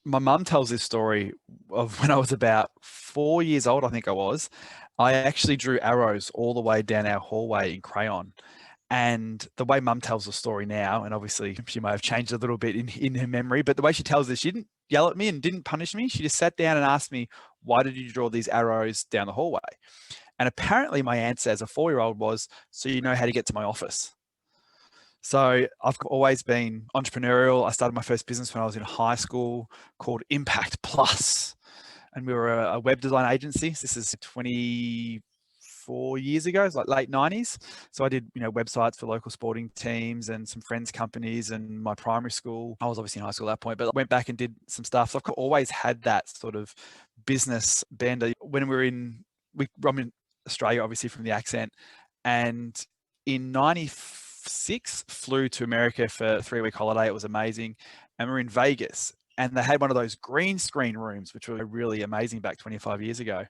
my mum tells this story of when I was about 4 years old, I think I was. I actually drew arrows all the way down our hallway in crayon. And the way mum tells the story now, and obviously she may have changed a little bit in her memory, but the way she tells this, she didn't yell at me and didn't punish me. She just sat down and asked me, why did you draw these arrows down the hallway? And apparently my answer as a 4-year-old was, so you know how to get to my office. So I've always been entrepreneurial. I started my first business when I was in high school called Impact Plus, and we were a web design agency. This is 24 years ago. It's like late 90s. So I did, websites for local sporting teams and some friends' companies and my primary school. I was obviously in high school at that point, but I went back and did some stuff. So I've always had that sort of business bender. When I'm in Australia, obviously from the accent, and in 96 flew to America for a 3-week holiday. It was amazing. And we're in Vegas, and they had one of those green screen rooms, which were really amazing back 25 years ago.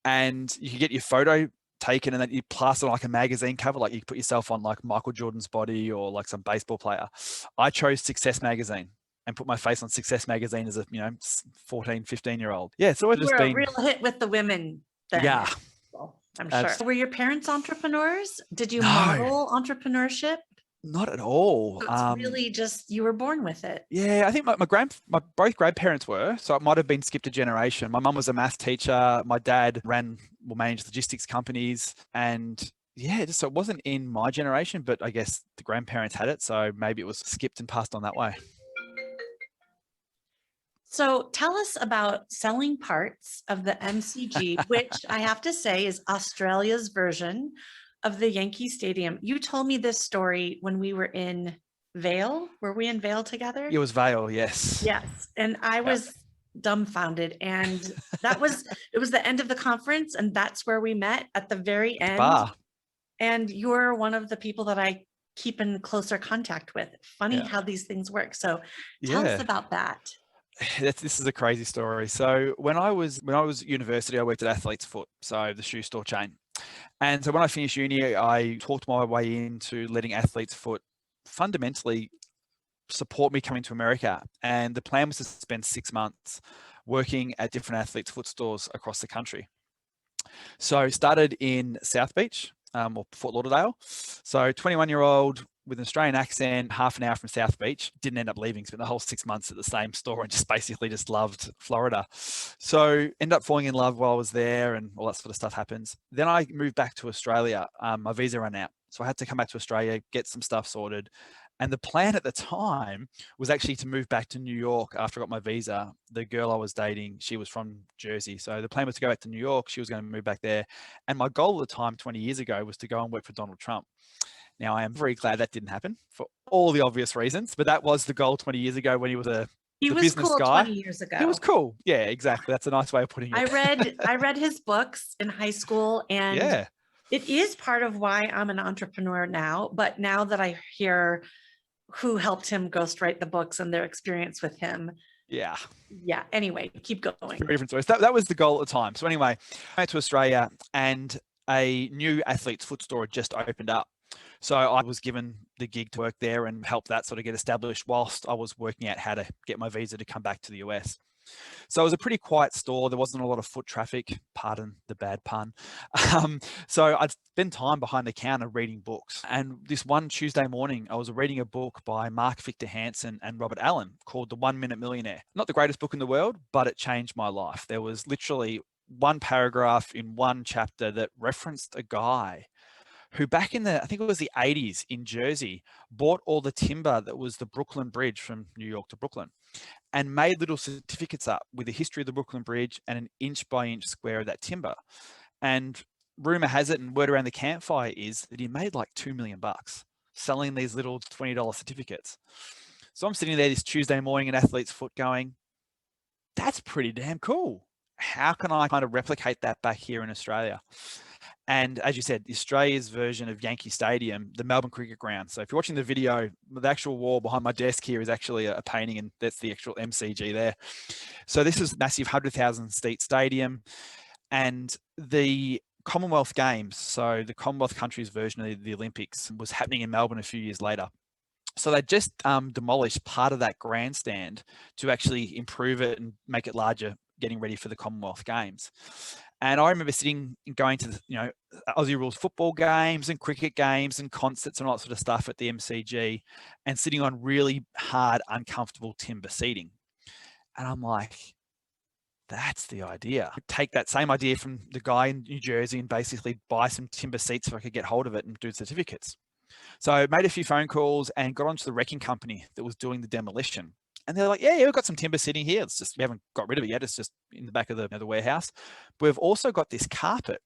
And you could get your photo taken and then you plaster on like a magazine cover, like you put yourself on like Michael Jordan's body or like some baseball player. I chose Success Magazine and put my face on Success Magazine as a 14, 15-year-old. Yeah, it's always You were a real hit with the women then. Yeah, I'm sure. Were your parents entrepreneurs? Did you model entrepreneurship? Not at all. So it's really just you were born with it. Yeah, I think my both grandparents were, so it might have been skipped a generation. My mum was a math teacher. My dad managed logistics companies, and yeah, so it wasn't in my generation, but I guess the grandparents had it, so maybe it was skipped and passed on that way. So tell us about selling parts of the MCG, which I have to say is Australia's version of the Yankee Stadium. You told me this story when we were in Vail. Were we in Vail together? It was Vail, yes. Yes. And I was dumbfounded. And it was the end of the conference. And that's where we met at the very end. Bar. And you're one of the people that I keep in closer contact with. Funny how these things work. So tell us about that. This is a crazy story. So when I was at university, I worked at Athlete's Foot, so the shoe store chain. And so when I finished uni, I talked my way into letting Athlete's Foot fundamentally support me coming to America. And the plan was to spend 6 months working at different Athlete's Foot stores across the country. So started in South Beach, or Fort Lauderdale. So 21-year-old with an Australian accent, half an hour from South Beach, didn't end up leaving, spent the whole 6 months at the same store and just basically just loved Florida. So ended up falling in love while I was there and all that sort of stuff happens. Then I moved back to Australia. My visa ran out. So I had to come back to Australia, get some stuff sorted. And the plan at the time was actually to move back to New York after I got my visa. The girl I was dating, she was from Jersey. So the plan was to go back to New York. She was going to move back there. And my goal at the time, 20 years ago, was to go and work for Donald Trump. Now, I am very glad that didn't happen for all the obvious reasons, but that was the goal 20 years ago when he was the business cool guy. 20 years ago. He was cool. Yeah, exactly. That's a nice way of putting it. I read his books in high school, and it is part of why I'm an entrepreneur now. But now that I hear who helped him ghostwrite the books and their experience with him. Yeah. Anyway, keep going. Very different stories. That was the goal at the time. So anyway, I went to Australia and a new Athlete's Foot store had just opened up. So I was given the gig to work there and help that sort of get established whilst I was working out how to get my visa to come back to the US. So it was a pretty quiet store. There wasn't a lot of foot traffic, pardon the bad pun. So I'd spend time behind the counter reading books. And this one Tuesday morning, I was reading a book by Mark Victor Hansen and Robert Allen called The 1 Minute Millionaire. Not the greatest book in the world, but it changed my life. There was literally one paragraph in one chapter that referenced a guy who back in I think it was the 80s in Jersey, bought all the timber that was the Brooklyn Bridge from New York to Brooklyn and made little certificates up with the history of the Brooklyn Bridge and an inch by inch square of that timber. And rumor has it, and word around the campfire is that he made like $2 million selling these little $20 certificates. So I'm sitting there this Tuesday morning in Athlete's Foot going, that's pretty damn cool. How can I kind of replicate that back here in Australia? And as you said, Australia's version of Yankee Stadium, the Melbourne Cricket Ground. So if you're watching the video, the actual wall behind my desk here is actually a painting, and that's the actual MCG there. So this is massive 100,000 seat stadium, and the Commonwealth Games, so the Commonwealth countries' version of the Olympics, was happening in Melbourne a few years later. So they just demolished part of that grandstand to actually improve it and make it larger, getting ready for the Commonwealth Games. And I remember sitting and going to, Aussie rules football games and cricket games and concerts and all that sort of stuff at the MCG, and sitting on really hard, uncomfortable timber seating. And I'm like, that's the idea. Take that same idea from the guy in New Jersey and basically buy some timber seats so I could get hold of it and do certificates. So I made a few phone calls and got onto the wrecking company that was doing the demolition. And they're like, yeah, we've got some timber sitting here. It's just, we haven't got rid of it yet. It's just in the back of the warehouse. But we've also got this carpet.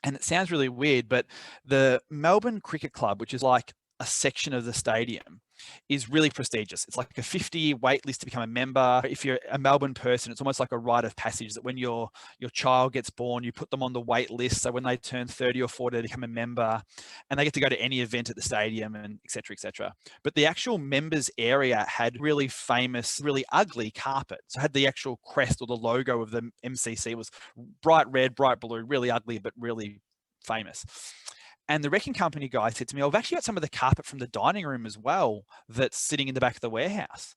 And it sounds really weird, but the Melbourne Cricket Club, which is like a section of the stadium, is really prestigious. It's like a 50-year wait list to become a member. If you're a Melbourne person, it's almost like a rite of passage that when your child gets born, you put them on the wait list. So when they turn 30 or 40, they become a member, and they get to go to any event at the stadium, and et cetera, et cetera. But the actual members area had really famous, really ugly carpet. So it had the actual crest or the logo of the MCC. It was bright red, bright blue, really ugly, but really famous. And the wrecking company guy said to me, I've actually got some of the carpet from the dining room as well that's sitting in the back of the warehouse.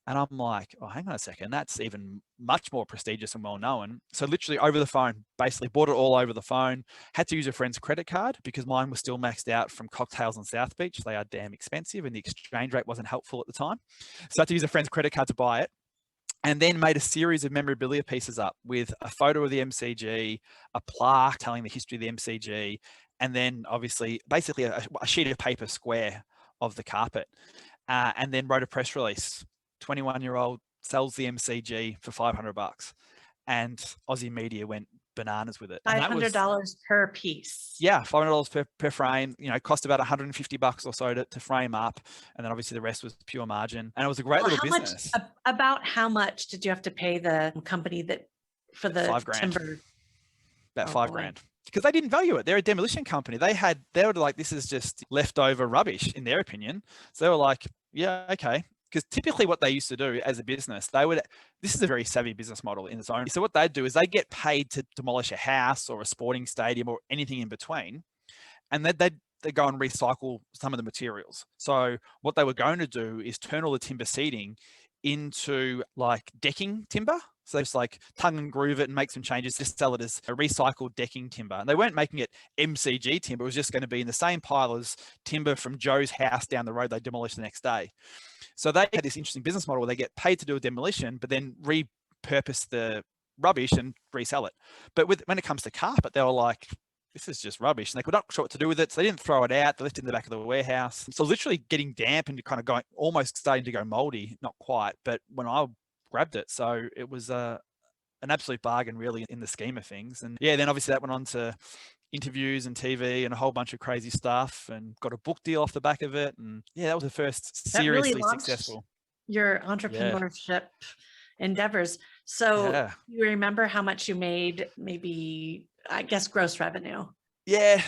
And I'm like, oh, hang on a second, that's even much more prestigious and well known. So literally over the phone, basically bought it all over the phone, had to use a friend's credit card because mine was still maxed out from cocktails on South Beach. They are damn expensive and the exchange rate wasn't helpful at the time. So I had to use a friend's credit card to buy it. And then made a series of memorabilia pieces up with a photo of the MCG, a plaque telling the history of the MCG, and then obviously basically a sheet of paper square of the carpet, and then wrote a press release. 21-year-old sells the MCG for $500, and Aussie media went bananas with it. $500 per piece. Yeah, $500 per frame. Cost about $150 or so to frame up, and then obviously the rest was pure margin. And it was a great little business. About how much did you have to pay the company for the $5,000. timber? About $5,000. Because they didn't value it. They're a demolition company. They were like, this is just leftover rubbish in their opinion. So they were like, yeah, okay. Because typically what they used to do as a business, this is a very savvy business model in its own. So what they'd do is they get paid to demolish a house or a sporting stadium or anything in between. And they'd go and recycle some of the materials. So what they were going to do is turn all the timber seating into like decking timber. So they just like tongue and groove it and make some changes, just sell it as a recycled decking timber. And they weren't making it MCG timber. It was just going to be in the same pile as timber from Joe's house down the road they demolished the next day. So they had this interesting business model where they get paid to do a demolition, but then repurpose the rubbish and resell it. But when it comes to carpet, they were like, this is just rubbish. And they were not sure what to do with it. So they didn't throw it out. They left it in the back of the warehouse. So literally getting damp and kind of almost starting to go moldy, not quite, but when I grabbed it. So it was an absolute bargain really in the scheme of things. And yeah, then obviously that went on to interviews and TV and a whole bunch of crazy stuff, and got a book deal off the back of it. And yeah, that was the first seriously successful. Your entrepreneurship endeavors. So you remember how much you made, maybe, I guess, gross revenue? Yeah,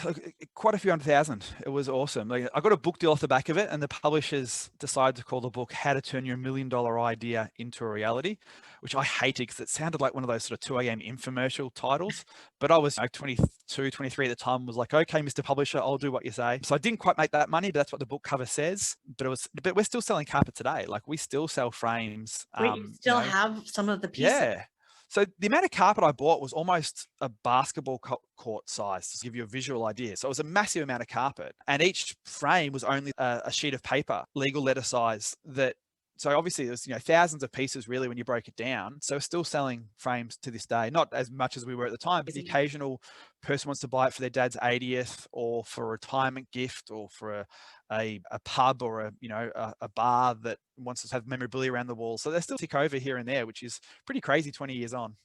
quite a few $100,000. It was awesome. I got a book deal off the back of it, and the publishers decided to call the book "How to Turn Your $1 Million Idea into a Reality," which I hated because it sounded like one of those sort of 2 a.m. infomercial titles. But I was 22, 23 at the time, was like, okay, Mr. Publisher, I'll do what you say. So I didn't quite make that money, but that's what the book cover says. But we're still selling carpet today. Like, we still sell frames. Wait, you still have some of the pieces? Yeah. So the amount of carpet I bought was almost a basketball court size, to give you a visual idea. So it was a massive amount of carpet, and each frame was only a sheet of paper, legal letter size. So obviously there's thousands of pieces really when you break it down. So we're still selling frames to this day, not as much as we were at the time, but the occasional person wants to buy it for their dad's 80th or for a retirement gift or for a pub or a bar that wants to have memorabilia around the wall. So they still tick over here and there, which is pretty crazy 20 years on.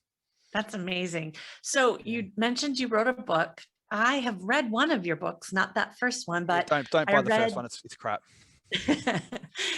That's amazing. So you mentioned you wrote a book. I have read one of your books, not that first one, but don't buy the first one. It's crap.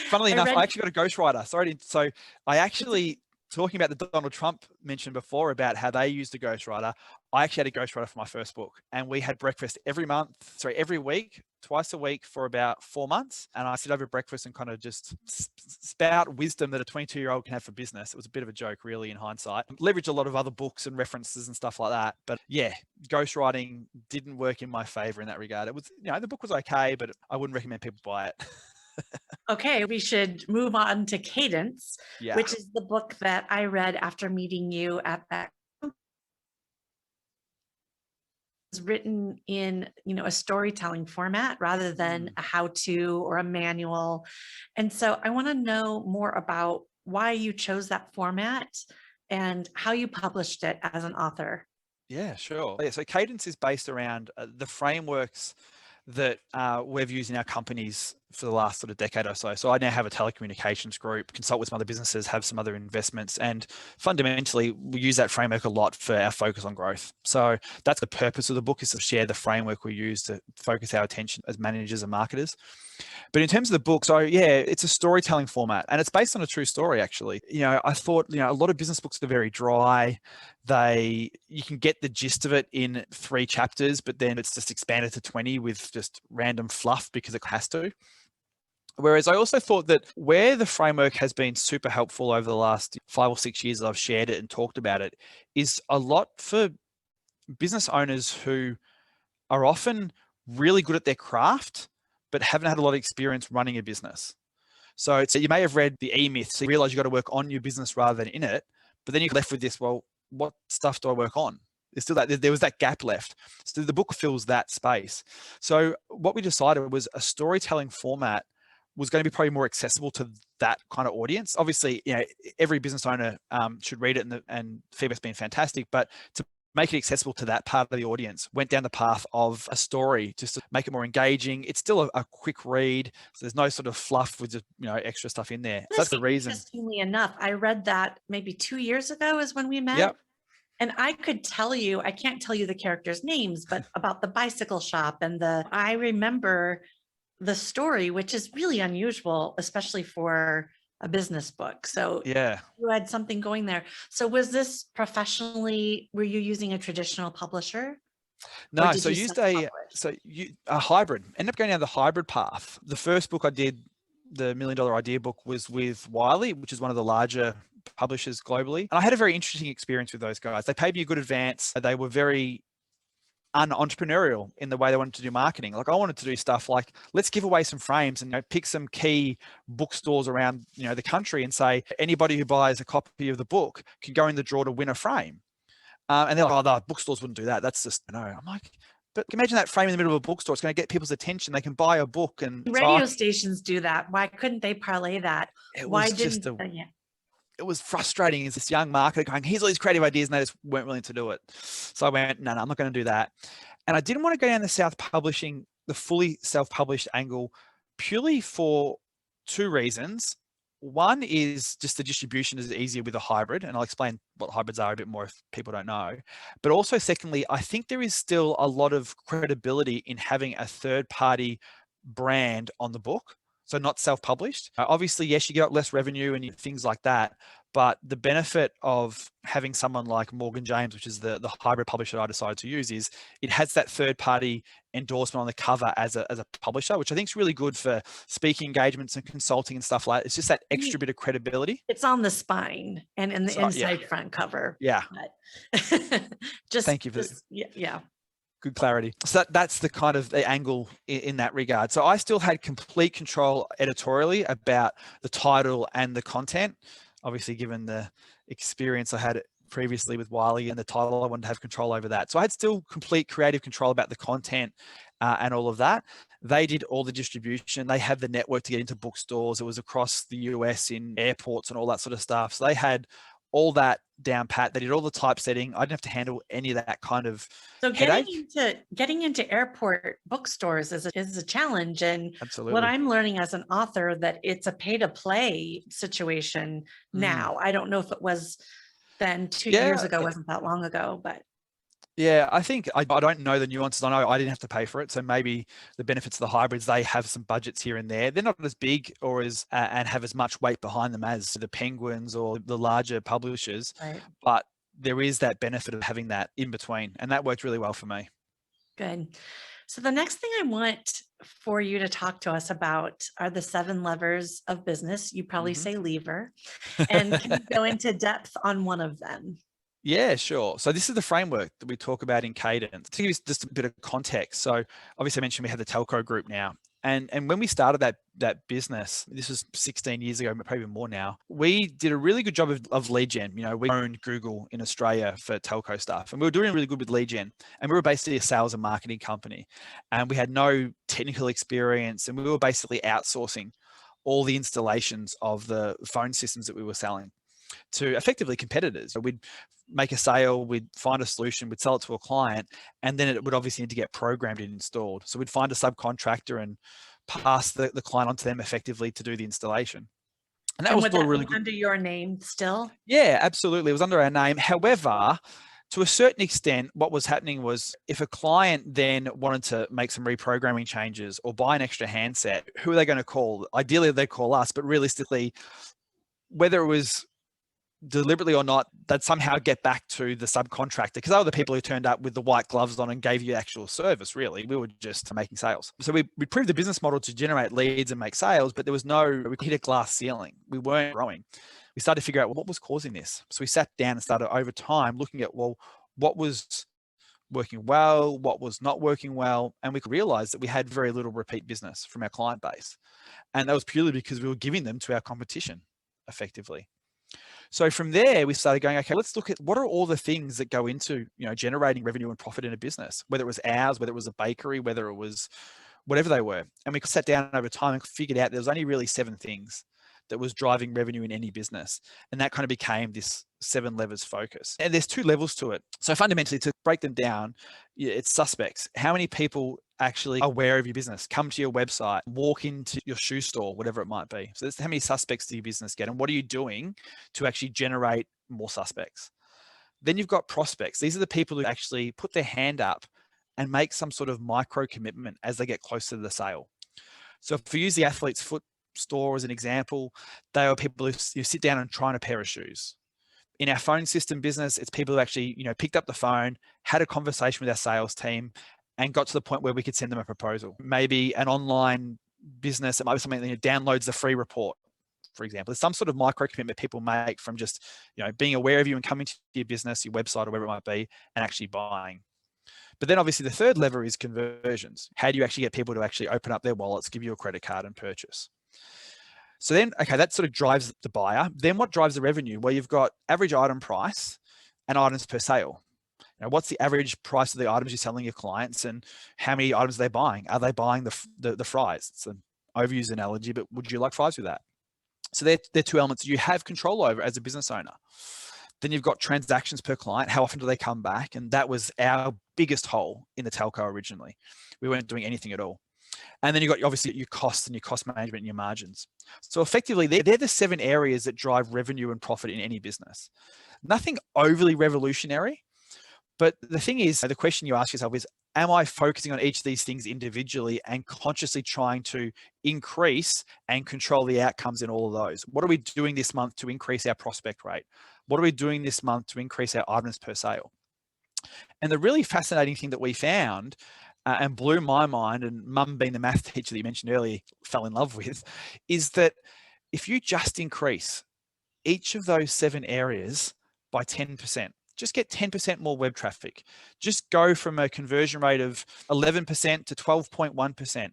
Funnily enough, I actually got a ghostwriter. So I actually, talking about the Donald Trump mentioned before about how they used a ghostwriter, I actually had a ghostwriter for my first book, and we had breakfast every week, twice a week for about 4 months. And I sit over breakfast and kind of just spout wisdom that a 22-year-old can have for business. It was a bit of a joke, really, in hindsight. Leverage a lot of other books and references and stuff like that. But yeah, ghostwriting didn't work in my favor in that regard. It was, the book was okay, but I wouldn't recommend people buy it. Okay, we should move on to Cadence, Yeah. which is the book that I read after meeting you at that. It's written in, a storytelling format rather than a how-to or a manual. And so I want to know more about why you chose that format and how you published it as an author. Yeah, sure. Yeah, so Cadence is based around the frameworks that we've used in our companies for the last sort of decade or so. So I now have a telecommunications group, consult with some other businesses, have some other investments, and fundamentally we use that framework a lot for our focus on growth. So that's the purpose of the book, is to share the framework we use to focus our attention as managers and marketers. But in terms of the book, so yeah, it's a storytelling format, and it's based on a true story, actually. I thought, a lot of business books are very dry. You can get the gist of it in 3 chapters, but then it's just expanded to 20 with just random fluff because it has to. Whereas I also thought that where the framework has been super helpful over the last 5 or 6 years that I've shared it and talked about it, is a lot for business owners who are often really good at their craft, but haven't had a lot of experience running a business. So you may have read the E-Myth, so you realize you got to work on your business rather than in it, but then you're left with this, well, what stuff do I work on? There's still there was that gap left. So the book fills that space. So what we decided was a storytelling format was going to be probably more accessible to that kind of audience. Obviously, every business owner should read it, and feedback's been fantastic, but to make it accessible to that part of the audience, went down the path of a story just to make it more engaging. It's still a quick read, so there's no sort of fluff with just extra stuff in there. So that's the reason. Interestingly enough, I read that maybe 2 years ago is when we met. Yep. And I could tell you, I can't tell you the characters' names, but about the bicycle shop I remember the story, which is really unusual, especially for a business book. So yeah, you had something going there. So was this professionally, were you using a traditional publisher? no. So used a hybrid. Ended up going down the hybrid path. The first book I did, the $1 Million Idea book, was with Wiley, which is one of the larger publishers globally. And I had a very interesting experience with those guys. They paid me a good advance. They were very unentrepreneurial in the way they wanted to do marketing. Like, I wanted to do stuff like, let's give away some frames and pick some key bookstores around the country and say, anybody who buys a copy of the book can go in the draw to win a frame. And they're like, oh, the bookstores wouldn't do that. That's just, no. I'm like, but imagine that frame in the middle of a bookstore. It's going to get people's attention. They can buy a book. And radio stations do that. Why couldn't they parlay that? Why didn't they? It was frustrating as this young marketer going, here's all these creative ideas, and they just weren't willing to do it. So I went, no, I'm not going to do that. And I didn't want to go down the fully self-published angle, purely for 2 reasons. One is just the distribution is easier with a hybrid, and I'll explain what hybrids are a bit more if people don't know. But also, secondly, I think there is still a lot of credibility in having a third-party brand on the book. So not self-published. Obviously, yes, you get less revenue and things like that, but the benefit of having someone like Morgan James, which is the hybrid publisher I decided to use, is it has that third-party endorsement on the cover as a publisher, which I think is really good for speaking engagements and consulting and stuff like that. It's just that extra bit of credibility. It's on the spine and in the inside front cover. Yeah. Just thank you for this. Yeah. Good clarity. So that's the kind of the angle in that regard. So I still had complete control editorially about the title and the content. Obviously, given the experience I had previously with Wiley and the title, I wanted to have control over that. So I had still complete creative control about the content and all of that. They did all the distribution. They had the network to get into bookstores. It was across the US in airports and all that sort of stuff. So they had all that down pat. They did all the typesetting. I didn't have to handle any of that kind of headache. Getting into airport bookstores is a challenge. And absolutely, what I'm learning as an author, that it's a pay to play situation now. I don't know if it was then 2 years ago, wasn't that long ago, but yeah, I think I don't know the nuances. I know I didn't have to pay for it. So maybe the benefits of the hybrids, they have some budgets here and there. They're not as big or as and have as much weight behind them as the Penguins or the larger publishers. Right. But there is that benefit of having that in between. And that worked really well for me. Good. So the next thing I want for you to talk to us about are the 7 levers of business. You probably say lever. And can you go into depth on one of them? Yeah, sure. So this is the framework that we talk about in Cadence. To give you just a bit of context. So obviously I mentioned we have the telco group now. And when we started that business, this was 16 years ago, probably more now, we did a really good job of lead gen. We owned Google in Australia for telco stuff, and we were doing really good with lead gen. And we were basically a sales and marketing company, and we had no technical experience, and we were basically outsourcing all the installations of the phone systems that we were selling to effectively competitors. So we'd make a sale, we'd find a solution, we'd sell it to a client, and then it would obviously need to get programmed and installed. So we'd find a subcontractor and pass the client onto them effectively to do the installation. And that was still really good. Under your name still? Yeah, absolutely. It was under our name. However, to a certain extent, what was happening was if a client then wanted to make some reprogramming changes or buy an extra handset, who are they going to call? Ideally, they call us, but realistically, whether it was deliberately or not, they'd somehow get back to the subcontractor, because they were the people who turned up with the white gloves on and gave you actual service. Really, we were just making sales. So we proved the business model to generate leads and make sales, but we hit a glass ceiling. We weren't growing. We started to figure out what was causing this. So we sat down and started over time looking at, well, what was working well, what was not working well, and we could realize that we had very little repeat business from our client base, and that was purely because we were giving them to our competition effectively. So from there, we started going, okay, let's look at what are all the things that go into, generating revenue and profit in a business, whether it was ours, whether it was a bakery, whether it was whatever they were. And we sat down over time and figured out there was only really 7 things that was driving revenue in any business. And that kind of became this 7 levers focus. And there's 2 levels to it. So fundamentally, to break them down, it's suspects. How many people actually are aware of your business, come to your website, walk into your shoe store, whatever it might be? So that's how many suspects do your business get, and what are you doing to actually generate more suspects? Then you've got prospects. These are the people who actually put their hand up and make some sort of micro commitment as they get closer to the sale. So if we use the Athlete's Foot store as an example, they are people who sit down and try on a pair of shoes. In our phone system business, it's people who actually, picked up the phone, had a conversation with our sales team, and got to the point where we could send them a proposal. Maybe an online business, it might be something that downloads the free report, for example. There's some sort of micro commitment people make from just, being aware of you and coming to your business, your website, or wherever it might be, and actually buying. But then obviously the third lever is conversions. How do you actually get people to actually open up their wallets, give you a credit card, and purchase? So then, okay, that sort of drives the buyer. Then what drives the revenue? Well, you've got average item price and items per sale. What's the average price of the items you're selling your clients, and how many items are they buying? Are they buying the fries? It's an overused analogy, but would you like fries with that? So they're 2 elements you have control over as a business owner. Then you've got transactions per client. How often do they come back? And that was our biggest hole in the telco originally. We weren't doing anything at all. And then you've got obviously your costs and your cost management and your margins. So effectively, they're the 7 areas that drive revenue and profit in any business. Nothing overly revolutionary. But the thing is, the question you ask yourself is, am I focusing on each of these things individually and consciously trying to increase and control the outcomes in all of those? What are we doing this month to increase our prospect rate? What are we doing this month to increase our items per sale? And the really fascinating thing that we found and blew my mind, and Mum being the math teacher that you mentioned earlier fell in love with, is that if you just increase each of those 7 areas by 10%, just get 10% more web traffic, just go from a conversion rate of 11% to 12.1%,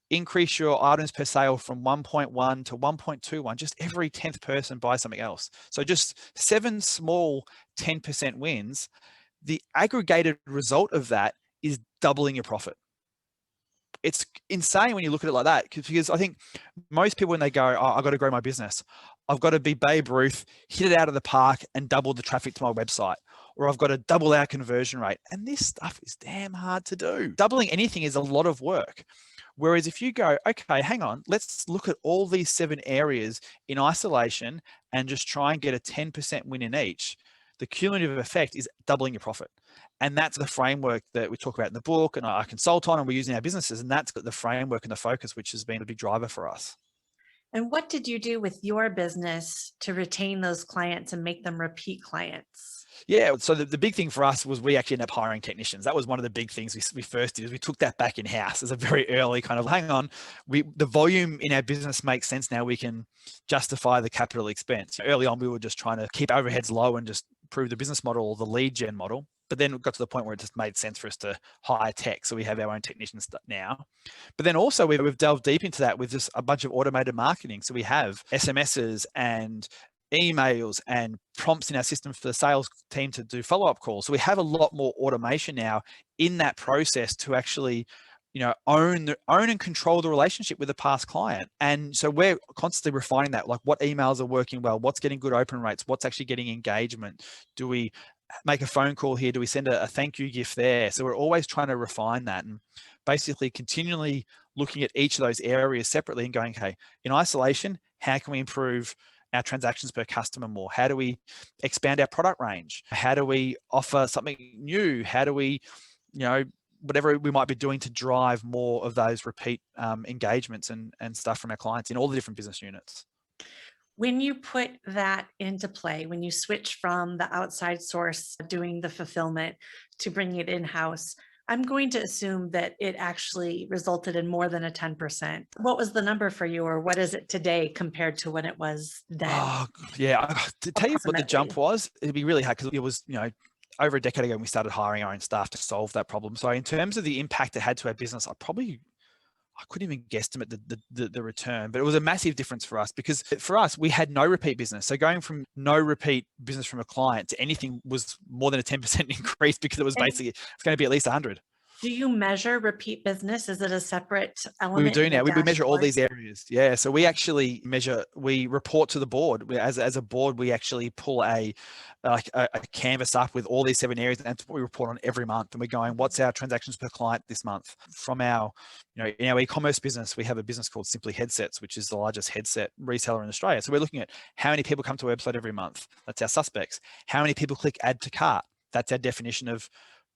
increase your items per sale from 1.1 to 1.21, just every 10th person buys something else. So just 7 small 10% wins. The aggregated result of that is doubling your profit. It's insane when you look at it like that, because I think most people, when they go, oh, I've got to grow my business, I've got to be Babe Ruth, hit it out of the park and double the traffic to my website, or I've got to double our conversion rate. And this stuff is damn hard to do. Doubling anything is a lot of work. Whereas if you go, okay, hang on, let's look at all these 7 areas in isolation and just try and get a 10% win in each, the cumulative effect is doubling your profit. And that's the framework that we talk about in the book and I consult on and we use in our businesses. And that's the framework and the focus, which has been a big driver for us. And what did you do with your business to retain those clients and make them repeat clients? Yeah, so the big thing for us was we actually ended up hiring technicians. That was one of the big things we first did, is we took that back in-house as a very early kind of, hang on, the volume in our business makes sense now, we can justify the capital expense. Early on, we were just trying to keep overheads low and just prove the business model or the lead gen model. But then it got to the point where it just made sense for us to hire tech. So we have our own technicians now. But then also we've delved deep into that with just a bunch of automated marketing. So we have SMSs and emails and prompts in our system for the sales team to do follow-up calls. So we have a lot more automation now in that process to actually, own and control the relationship with the past client. And so we're constantly refining that, like what emails are working well, what's getting good open rates, what's actually getting engagement. Do we make a phone call here? Do we send a thank you gift there? So we're always trying to refine that and basically continually looking at each of those areas separately and going, okay, in isolation, how can we improve our transactions per customer more? How do we expand our product range? How do we offer something new? How do we, whatever we might be doing to drive more of those repeat engagements and stuff from our clients in all the different business units. When you put that into play, when you switch from the outside source doing the fulfillment to bringing it in-house, I'm going to assume that it actually resulted in more than a 10%. What was the number for you, or what is it today compared to when it was then? Oh, yeah. To tell you what the jump was, it'd be really hard because it was, over a decade ago, we started hiring our own staff to solve that problem. So in terms of the impact it had to our business, I couldn't even guesstimate the return, but it was a massive difference for us because for us, we had no repeat business. So going from no repeat business from a client to anything was more than a 10% increase because it was basically, it's going to be at least 100. Do you measure repeat business? Is it a separate element? We do now. We measure all these areas. Yeah. So we actually we report to the board. As a board, we actually pull a canvas up with all these 7 areas, and that's what we report on every month. And we're going, what's our transactions per client this month? From our, in our e-commerce business, we have a business called Simply Headsets, which is the largest headset reseller in Australia. So we're looking at how many people come to our website every month. That's our suspects. How many people click add to cart? That's our definition of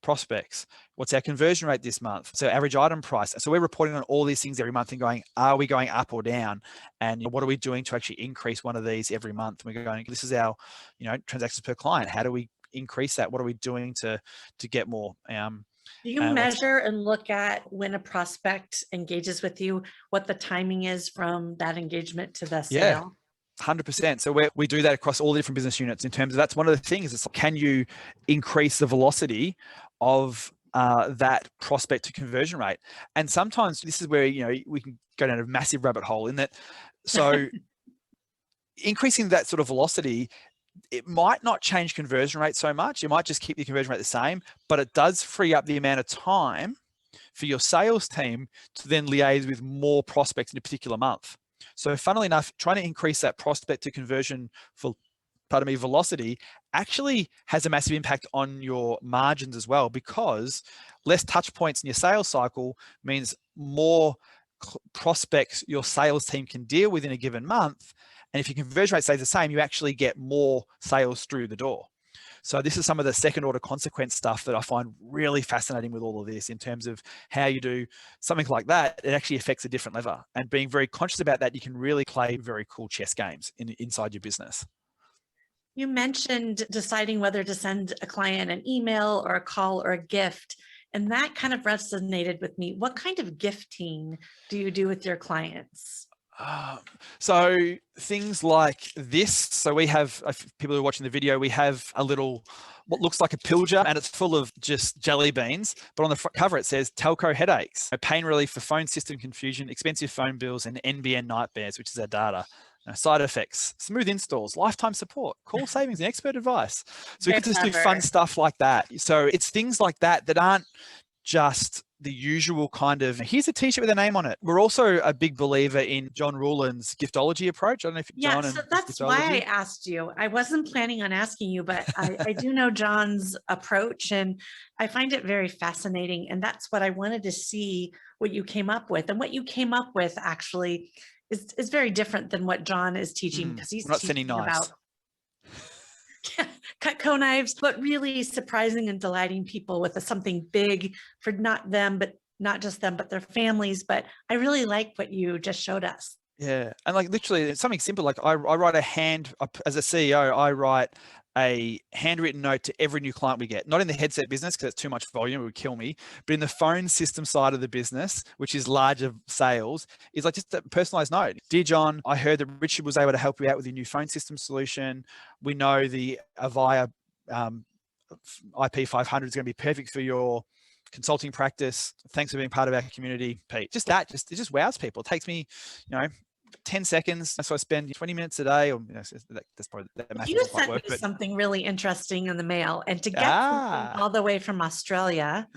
prospects. What's our conversion rate this month? So average item price. So we're reporting on all these things every month and going, are we going up or down? And what are we doing to actually increase one of these every month? And we're going, this is our, transactions per client. How do we increase that? What are we doing to get more? Do you measure and look at when a prospect engages with you, what the timing is from that engagement to the sale? 100%. So we do that across all the different business units in terms of, that's one of the things. It's like, can you increase the velocity of that prospect to conversion rate? And sometimes this is where, we can go down a massive rabbit hole in that. So increasing that sort of velocity, it might not change conversion rate so much. It might just keep the conversion rate the same, but it does free up the amount of time for your sales team to then liaise with more prospects in a particular month. So funnily enough, trying to increase that prospect to conversion velocity actually has a massive impact on your margins as well, because less touch points in your sales cycle means more prospects your sales team can deal with in a given month. And if your conversion rate stays the same, you actually get more sales through the door. So this is some of the second order consequence stuff that I find really fascinating with all of this, in terms of how you do something like that. It actually affects a different lever, and being very conscious about that, you can really play very cool chess games inside your business. You mentioned deciding whether to send a client an email or a call or a gift, and that kind of resonated with me. What kind of gifting do you do with your clients? So things like this. So we have, people who are watching the video, we have a little, what looks like a pill jar, and it's full of just jelly beans. But on the front cover, it says telco headaches, pain relief for phone system confusion, expensive phone bills, and NBN nightmares, which is our data. Side effects, smooth installs, lifetime support, call savings, and expert advice. So we could just do fun stuff like that. So it's things like that that aren't just the usual kind of, here's a t-shirt with a name on it. We're also a big believer in John Ruhlin's giftology approach. I don't know if John. So that's why I asked you. I wasn't planning on asking you, but I do know John's approach, and I find it very fascinating. And that's what I wanted to see, what you came up with. And what you came up with actually is very different than what John is teaching, because he's not teaching about Cutco knives, but really surprising and delighting people with something big for not just them, but their families. But I really like what you just showed us. Yeah. And like literally it's something simple. Like I write as a CEO, I write a handwritten note to every new client we get, not in the headset business because it's too much volume, it would kill me, but in the phone system side of the business, which is larger sales, is like just a personalized note. Dear John, I heard that Richard was able to help you out with your new phone system solution. We know the Avaya IP 500 is going to be perfect for your consulting practice. Thanks for being part of our community, Pete. Just that, it just wows people. It takes me, 10 seconds. So I spend 20 minutes a day, or that's probably, that math You doesn't quite sent work. me But something really interesting in the mail, and to get something all the way from Australia,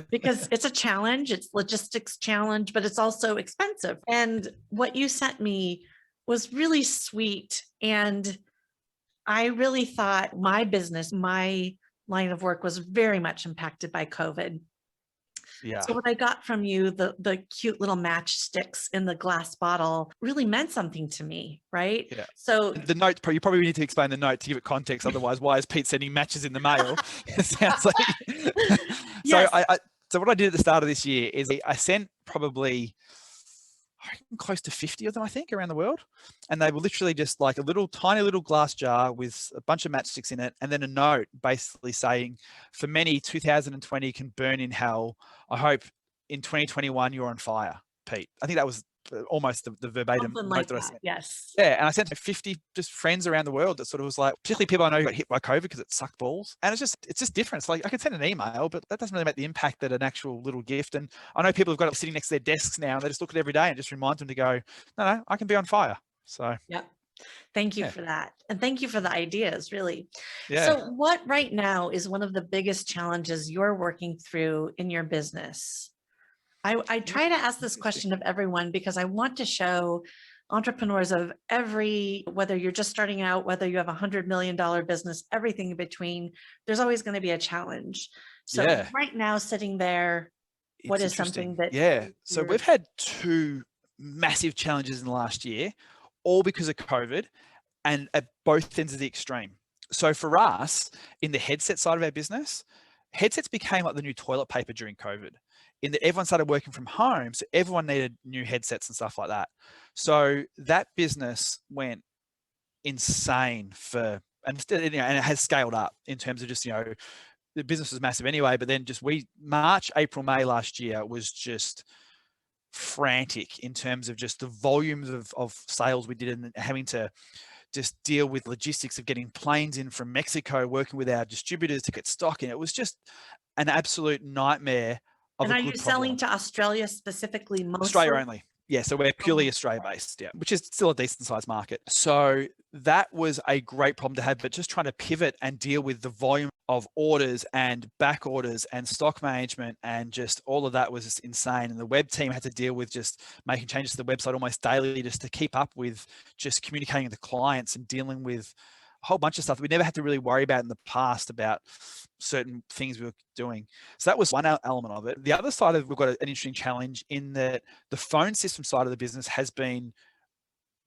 because it's a challenge, it's logistics challenge, but it's also expensive. And what you sent me was really sweet. And I really thought my business, my line of work was very much impacted by COVID. yeah. So what I got from you, the cute little matchsticks in the glass bottle, really meant something to me, right? Yeah. So the note, you probably need to explain the note to give it context. Otherwise, why is Pete sending matches in the mail? It sounds like. yes. So what I did at the start of this year is I sent probably close to 50 of them, I think, around the world. And they were literally just like a tiny little glass jar with a bunch of matchsticks in it. And then a note basically saying, for many, 2020 can burn in hell. I hope in 2021 you're on fire, Pete. I think that was almost the verbatim Something note like that I that. sent. Yes. Yeah, and I sent to 50 just friends around the world that sort of was like, particularly people I know who got hit by COVID because it sucked balls. And it's just different. It's like I can send an email, but that doesn't really make the impact that an actual little gift. And I know people have got it sitting next to their desks now, and they just look at it every day and just remind them to go, no, I can be on fire. So yep. Thank you yeah. for that. And thank you for the ideas, really. Yeah. So what right now is one of the biggest challenges you're working through in your business? I try to ask this question of everyone because I want to show entrepreneurs of whether you're just starting out, whether you have $100 million business, everything in between, there's always going to be a challenge. So Yeah. right now, sitting there, what is something that? Yeah. So we've had two massive challenges in the last year, all because of COVID, and at both ends of the extreme. So for us, in the headset side of our business, headsets became like the new toilet paper during COVID, in that everyone started working from home. So everyone needed new headsets and stuff like that. So that business went insane and it has scaled up in terms of just, the business was massive anyway, but then just March, April, May last year was just frantic in terms of just the volumes of sales we did, and having to just deal with logistics of getting planes in from Mexico, working with our distributors to get stock in. It was just an absolute nightmare of and a are good you selling to Australia specifically? Mostly? Australia only. Yeah, so we're purely Australia based, yeah, which is still a decent sized market. So that was a great problem to have, but just trying to pivot and deal with the volume of orders and back orders and stock management and just all of that was just insane. And the web team had to deal with just making changes to the website almost daily just to keep up with just communicating with the clients and dealing with a whole bunch of stuff that we never had to really worry about in the past about certain things we were doing. So that was one element of it. The other side of we've got an interesting challenge in that the phone system side of the business has been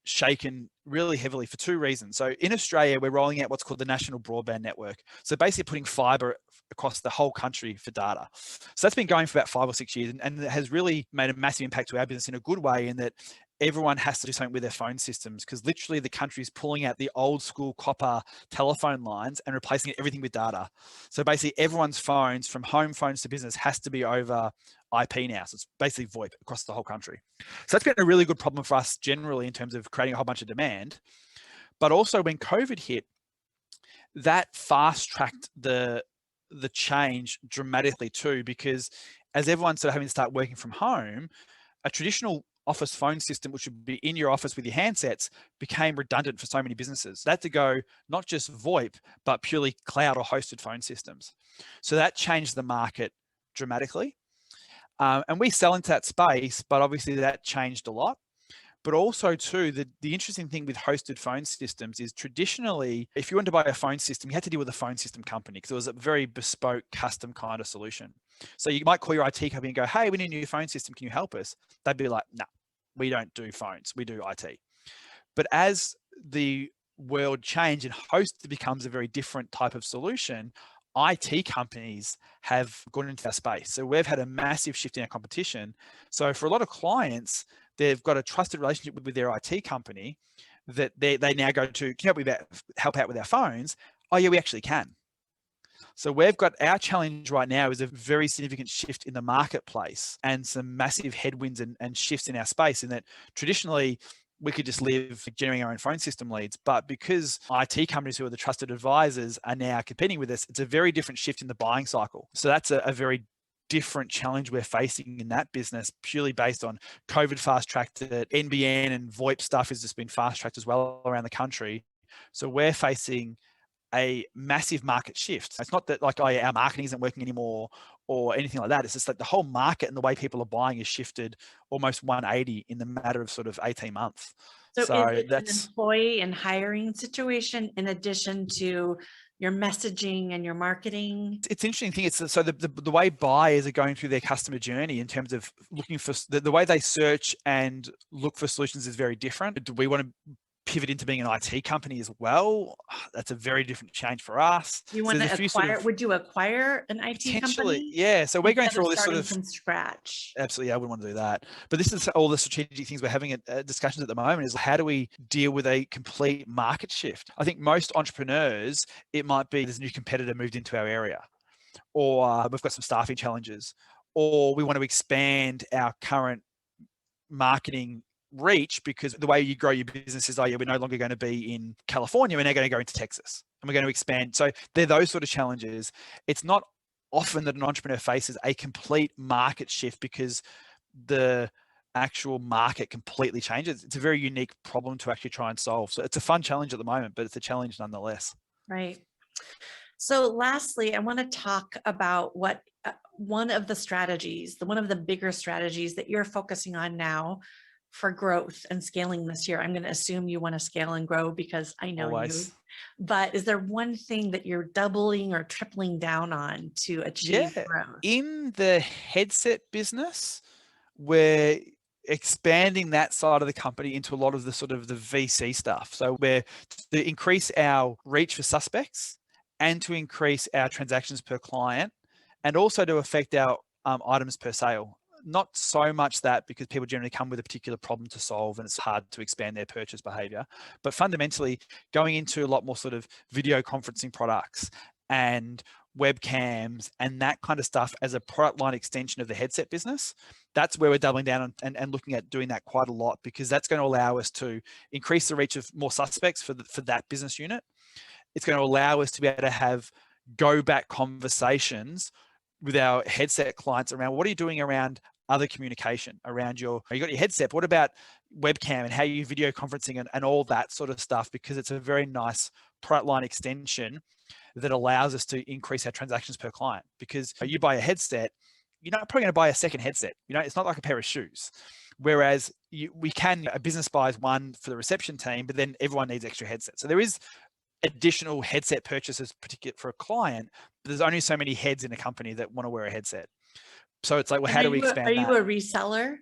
shaken really heavily for two reasons. So in Australia, we're rolling out what's called the National Broadband Network. So basically putting fiber across the whole country for data. So that's been going for about 5 or 6 years, and it has really made a massive impact to our business in a good way, in that everyone has to do something with their phone systems, because literally the country is pulling out the old school copper telephone lines and replacing everything with data. So basically everyone's phones, from home phones to business, has to be over IP now. So it's basically VoIP across the whole country. So that's been a really good problem for us generally in terms of creating a whole bunch of demand. But also when COVID hit, that fast tracked the change dramatically too, because as everyone's sort of having to start working from home, a traditional office phone system, which would be in your office with your handsets, became redundant for so many businesses. They had to go not just VoIP, but purely cloud or hosted phone systems. So that changed the market dramatically. And we sell into that space, but obviously that changed a lot. But also too, the interesting thing with hosted phone systems is traditionally, if you wanted to buy a phone system, you had to deal with a phone system company because it was a very bespoke, custom kind of solution. So you might call your IT company and go, hey, we need a new phone system. Can you help us? They'd be like, no, we don't do phones. We do IT. But as the world changed and hosted becomes a very different type of solution, IT companies have gone into our space. So we've had a massive shift in our competition. So for a lot of clients, they've got a trusted relationship with their IT company that they now go to, can you help out with our phones? Oh yeah, we actually can. So we've got, our challenge right now is a very significant shift in the marketplace and some massive headwinds and shifts in our space, in that traditionally we could just live generating our own phone system leads. But because IT companies who are the trusted advisors are now competing with us, it's a very different shift in the buying cycle. So that's a very different challenge we're facing in that business, purely based on COVID fast-tracked it. NBN and VoIP stuff has just been fast-tracked as well around the country. So we're facing a massive market shift. It's not that like, oh yeah, our marketing isn't working anymore or anything like that. It's just like the whole market and the way people are buying has shifted almost 180 in the matter of sort of 18 months. So is it that's an employee and hiring situation in addition to your messaging and your marketing? It's an interesting thing. It's so the way buyers are going through their customer journey in terms of looking for the way they search and look for solutions is very different. Do we want to pivot into being an IT company as well? That's a very different change for us. You want to acquire, would you acquire an IT company? Yeah. So we're going through all this sort of from scratch. Absolutely. I wouldn't want to do that. But this is all the strategic things we're having discussions at the moment is how do we deal with a complete market shift? I think most entrepreneurs, it might be there's a new competitor moved into our area, or we've got some staffing challenges, or we want to expand our current marketing reach because the way you grow your business is, oh yeah, we're no longer going to be in California, we're now going to go into Texas and we're going to expand. So they're those sort of challenges. It's not often that an entrepreneur faces a complete market shift because the actual market completely changes. It's a very unique problem to actually try and solve. So it's a fun challenge at the moment, but it's a challenge nonetheless. Right. So lastly, I want to talk about what one of the strategies, one of the bigger strategies that you're focusing on now for growth and scaling this year. I'm going to assume you want to scale and grow because I know Always. you. But is there one thing that you're doubling or tripling down on to achieve growth? In the headset business, we're expanding that side of the company into a lot of the sort of the VC stuff. So we're to increase our reach for suspects and to increase our transactions per client and also to affect our items per sale. Not so much that because people generally come with a particular problem to solve and it's hard to expand their purchase behavior, but fundamentally going into a lot more sort of video conferencing products and webcams and that kind of stuff as a product line extension of the headset business. That's where we're doubling down on and looking at doing that quite a lot because that's going to allow us to increase the reach of more suspects for that business unit. It's going to allow us to be able to have go back conversations with our headset clients around what are you doing around other communication around you got your headset, but what about webcam and how you video conferencing and all that sort of stuff, because it's a very nice product line extension that allows us to increase our transactions per client. Because you buy a headset, you're not probably going to buy a second headset. It's not like a pair of shoes. Whereas a business buys one for the reception team, but then everyone needs extra headsets. So there is additional headset purchases particular for a client, but there's only so many heads in a company that want to wear a headset. So it's like, well, how do we expand that? Are you a reseller?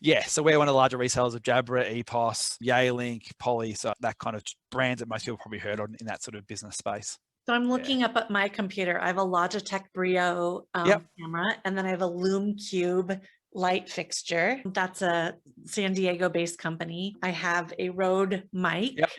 Yeah, so we're one of the larger resellers of Jabra, EPOS, Yealink, Poly, so that kind of brands that most people probably heard of in that sort of business space. So I'm looking up at my computer. I have a Logitech Brio camera, and then I have a Lume Cube light fixture. That's a San Diego-based company. I have a Rode mic. Yep.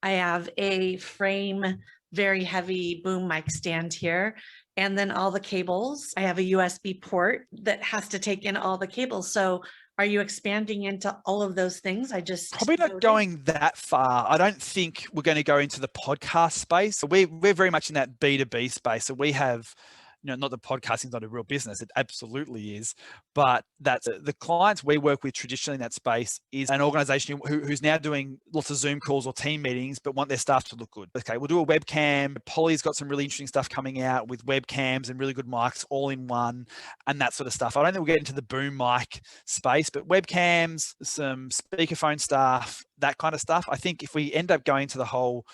I have a frame, very heavy boom mic stand here. And then all the cables. I have a USB port that has to take in all the cables. So are you expanding into all of those things? I just probably not going that far. I don't think we're going to go into the podcast space. We're very much in that B2B space. So we have, not that podcasting is not a real business, it absolutely is, but that's the clients we work with traditionally in that space is an organization who's now doing lots of Zoom calls or team meetings, but want their staff to look good. Okay, we'll do a webcam. Poly's got some really interesting stuff coming out with webcams and really good mics all in one and that sort of stuff. I don't think we'll get into the boom mic space, but webcams, some speakerphone stuff, that kind of stuff. I think if we end up going to the whole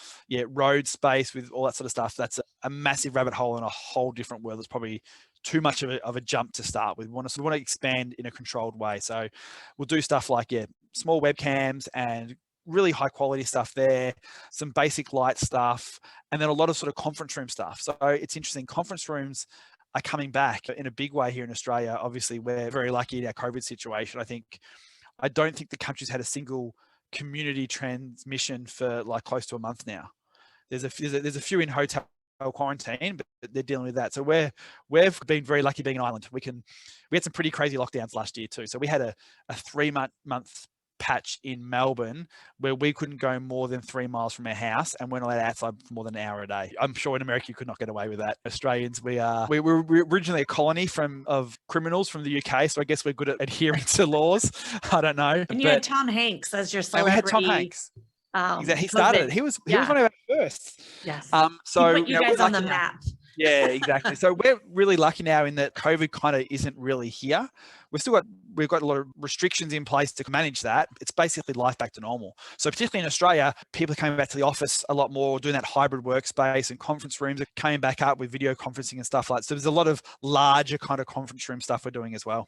road space with all that sort of stuff, that's a massive rabbit hole in a whole different world. It's probably too much of a jump to start with. We want to expand in a controlled way. So we'll do stuff like small webcams and really high quality stuff there, some basic light stuff, and then a lot of sort of conference room stuff. So it's interesting. Conference rooms are coming back in a big way here in Australia. Obviously, we're very lucky in our COVID situation. I don't think the country's had a single community transmission for like close to a month now. There's a few in hotel quarantine, but they're dealing with that. So we've been very lucky being an island. We had some pretty crazy lockdowns last year too. So we had a 3-month patch in Melbourne where we couldn't go more than 3 miles from our house and we're not allowed outside for more than an hour a day. I'm sure in America you could not get away with that. Australians, we were originally a colony of criminals from the UK, so I guess we're good at adhering to laws. I don't know. And you had Tom Hanks as your celebrity. And we had Tom Hanks. Exactly. He started it. He was one of our first. Yes. So he put you guys on the map. Yeah, exactly. So we're really lucky now in that COVID kind of isn't really here. We've got a lot of restrictions in place to manage that. It's basically life back to normal. So particularly in Australia, people are coming back to the office a lot more, doing that hybrid workspace, and conference rooms are coming back up with video conferencing and stuff like that. So there's a lot of larger kind of conference room stuff we're doing as well.